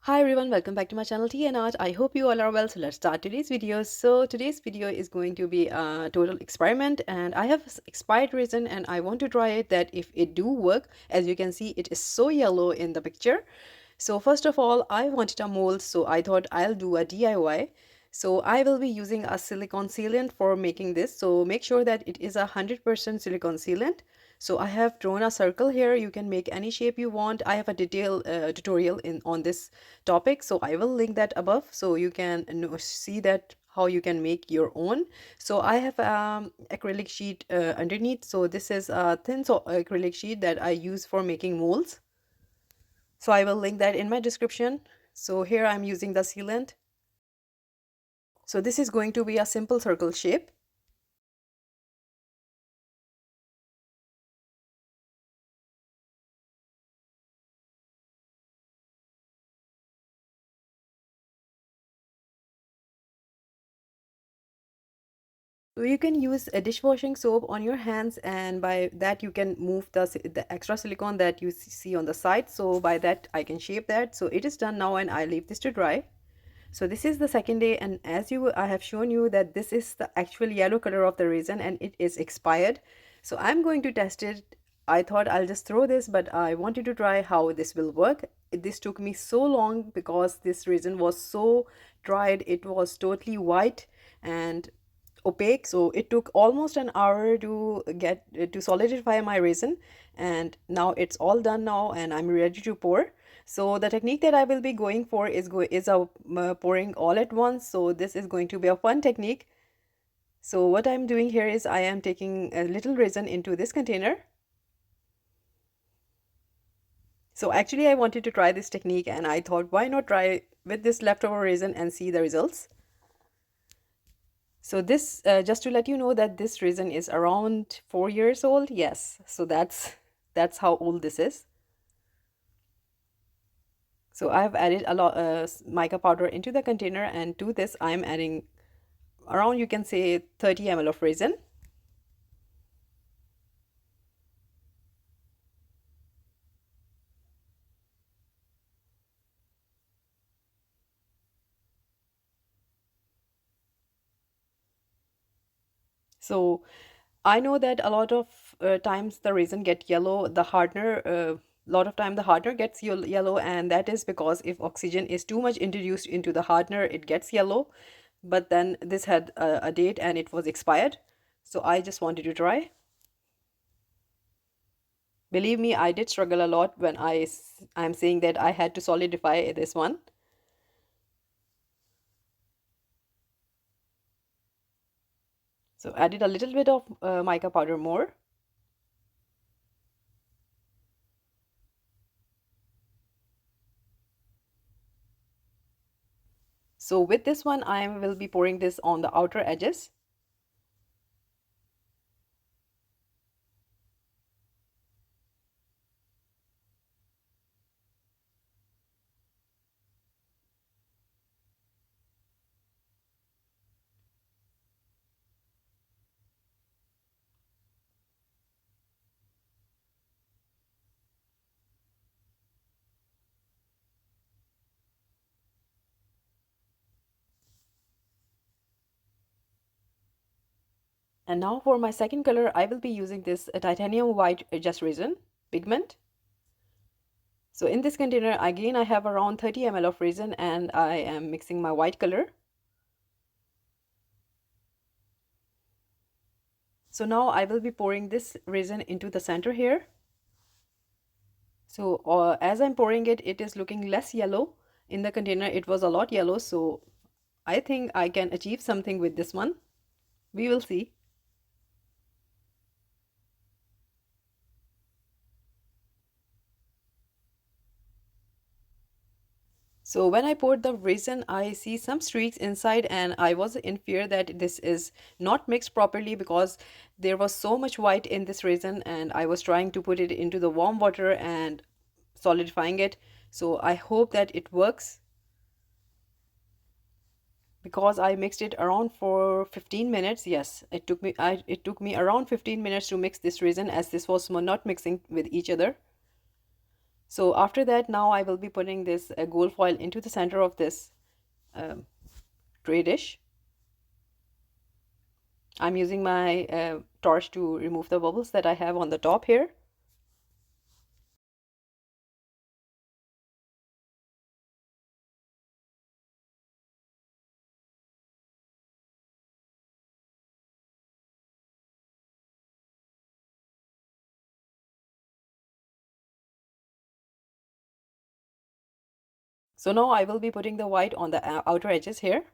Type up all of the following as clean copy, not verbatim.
Hi everyone, welcome back to my channel Tea&Art. I hope you all are well. So let's start today's video. So today's video is going to be a total experiment, and I have expired resin and I want to try it that if it do work. As you can see, it is so yellow in the picture. So first of all, I wanted a mold, so I thought I'll do a DIY. So I will be using a silicone sealant for making this. So make sure that it is 100% silicone sealant. So I have drawn a circle here. You can make any shape you want. I have a detailed tutorial on this topic, so I will link that above so you can see that how you can make your own. So I have acrylic sheet underneath. So this is a thin acrylic sheet that I use for making molds. So I will link that in my description. So here I'm using the sealant. So this is going to be a simple circle shape. So you can use a dishwashing soap on your hands, and by that you can move the extra silicone that you see on the side. So by that I can shape that. So it is done now and I leave this to dry. So this is the second day, and as I have shown you that this is the actual yellow color of the resin and it is expired. So I'm going to test it. I thought I'll just throw this, but I wanted to try how this will work. This took me so long because this resin was so dried. It was totally white and opaque, so it took almost an hour to get to solidify my resin, and now it's all done now and I'm ready to pour. So the technique that I will be going for is pouring all at once. So this is going to be a fun technique. So what I'm doing here is I am taking a little resin into this container. So actually I wanted to try this technique and I thought, why not try with this leftover resin and see the results. So this, just to let you know that this resin is around 4 years old. Yes, so that's how old this is. So I have added a lot mica powder into the container, and to this I'm adding around, you can say, 30 ml of resin. So I know that a lot of times the resin get yellow, the hardener, lot of time the hardener gets yellow, and that is because if oxygen is too much introduced into the hardener, it gets yellow. But then this had a date and it was expired. So I just wanted to try. Believe me, I did struggle a lot when I'm saying that I had to solidify this one. So added a little bit of mica powder more. So with this one, I will be pouring this on the outer edges. And now for my second color, I will be using this titanium white just resin pigment. So in this container, again, I have around 30 ml of resin and I am mixing my white color. So now I will be pouring this resin into the center here. So as I'm pouring it, it is looking less yellow. In the container, it was a lot yellow. So I think I can achieve something with this one. We will see. So when I poured the resin, I see some streaks inside and I was in fear that this is not mixed properly because there was so much white in this resin and I was trying to put it into the warm water and solidifying it. So I hope that it works because I mixed it around for 15 minutes. Yes, it took me around 15 minutes to mix this resin as this was not mixing with each other. So after that, now I will be putting this gold foil into the center of this um, tray dish. I'm using my torch to remove the bubbles that I have on the top here. So now I will be putting the white on the outer edges here.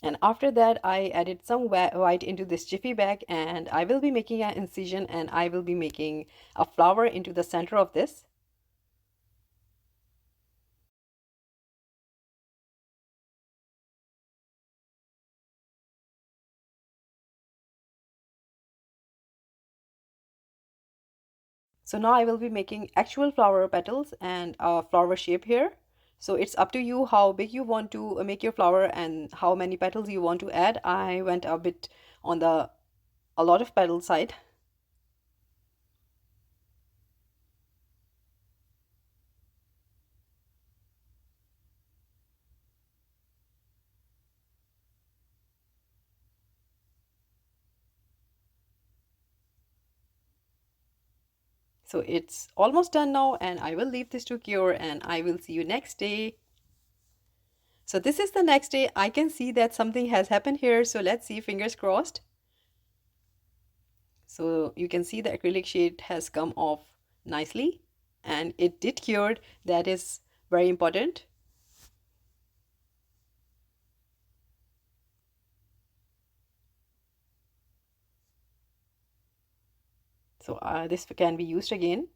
And after that, I added some white into this jiffy bag, and I will be making an incision, and I will be making a flower into the center of this. So now I will be making actual flower petals and a flower shape here. So it's up to you how big you want to make your flower and how many petals you want to add. I went a bit on the a lot of petal side. So it's almost done now, and I will leave this to cure, and I will see you next day. So this is the next day. I can see that something has happened here. So let's see, fingers crossed. So you can see the acrylic sheet has come off nicely, and it did cured. That is very important. So this can be used again.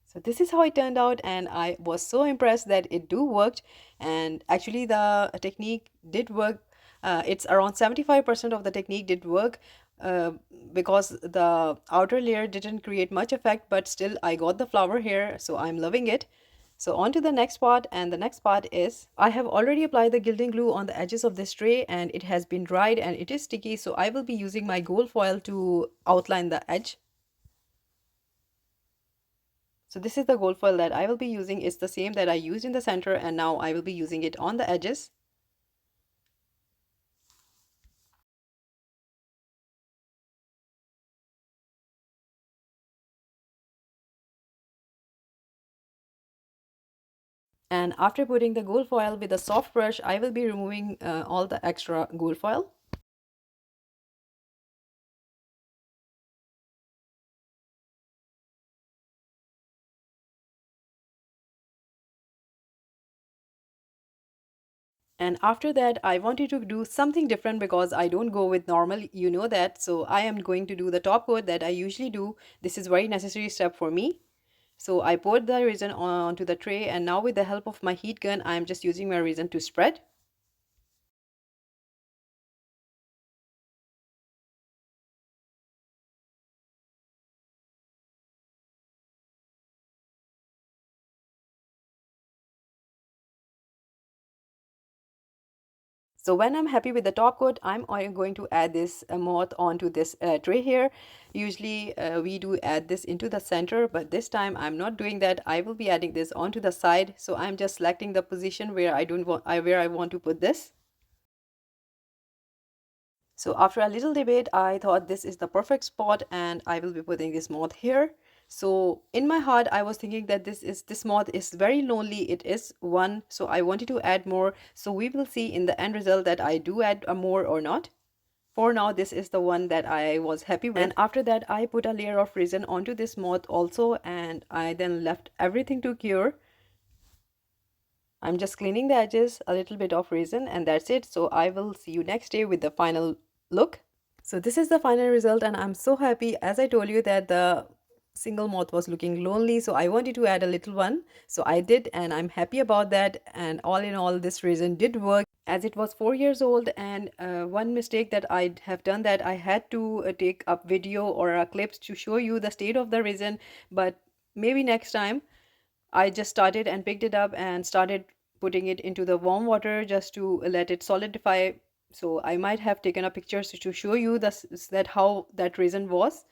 So this is how it turned out, and I was so impressed that it do worked, and actually the technique did work. It's around 75% of the technique did work, uh, because the outer layer didn't create much effect, but still I got the flower here, so I'm loving it. So on to the next part, and the next part is I have already applied the gilding glue on the edges of this tray, and it has been dried and it is sticky, so I will be using my gold foil to outline the edge. So this is the gold foil that I will be using. It's the same that I used in the center, and now I will be using it on the edges. And after putting the gold foil with a soft brush, I will be removing all the extra gold foil. And after that, I wanted to do something different because I don't go with normal, you know that. So I am going to do the top coat that I usually do. This is very necessary step for me. So I poured the resin onto the tray, and now with the help of my heat gun, I am just using my resin to spread. So when I'm happy with the top coat, I'm going to add this moth onto this tray here. Usually we do add this into the center, but this time I'm not doing that. I will be adding this onto the side. So I'm just selecting the position where where I want to put this. So after a little debate, I thought this is the perfect spot, and I will be putting this moth here. So in my heart, I was thinking that this moth is very lonely. It is one, so I wanted to add more. So we will see in the end result that I do add a more or not. For now, this is the one that I was happy with. And after that, I put a layer of resin onto this moth also, and I then left everything to cure. I'm just cleaning the edges, a little bit of resin, and that's it. So I will see you next day with the final look. So this is the final result, and I'm so happy. As I told you that the single moth was looking lonely, so I wanted to add a little one. So I did, and I'm happy about that. And all in all, this resin did work, as it was 4 years old. And one mistake that I have done, that I had to take up video or clips to show you the state of the resin. But maybe next time, I just started and picked it up and started putting it into the warm water just to let it solidify. So I might have taken a picture to show you that how that resin was.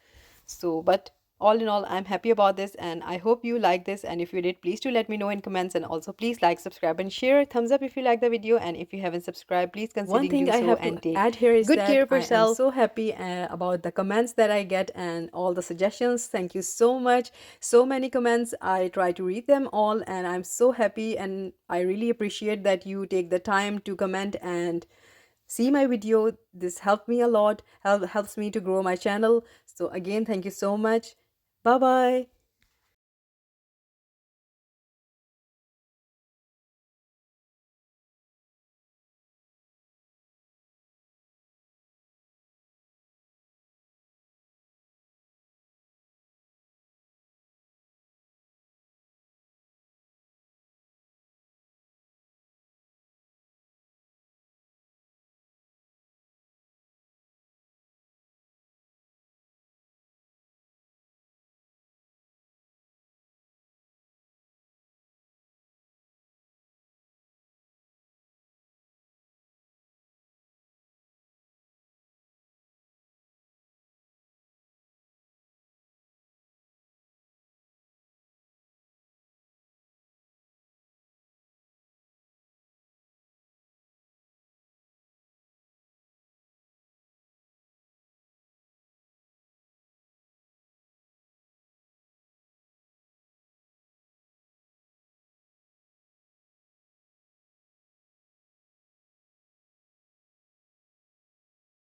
So, but all in all, I'm happy about this, and I hope you like this. And if you did, please do let me know in comments, and also please like, subscribe, and share. Thumbs up if you like the video, and if you haven't subscribed, please consider One thing do I so have to and take add here is good that care of I am yourself. so happy about the comments that I get and all the suggestions. Thank you so much. So many comments. I try to read them all, and I'm so happy, and I really appreciate that you take the time to comment and see my video. This helped me a lot, helps me to grow my channel. So again, thank you so much. Bye bye.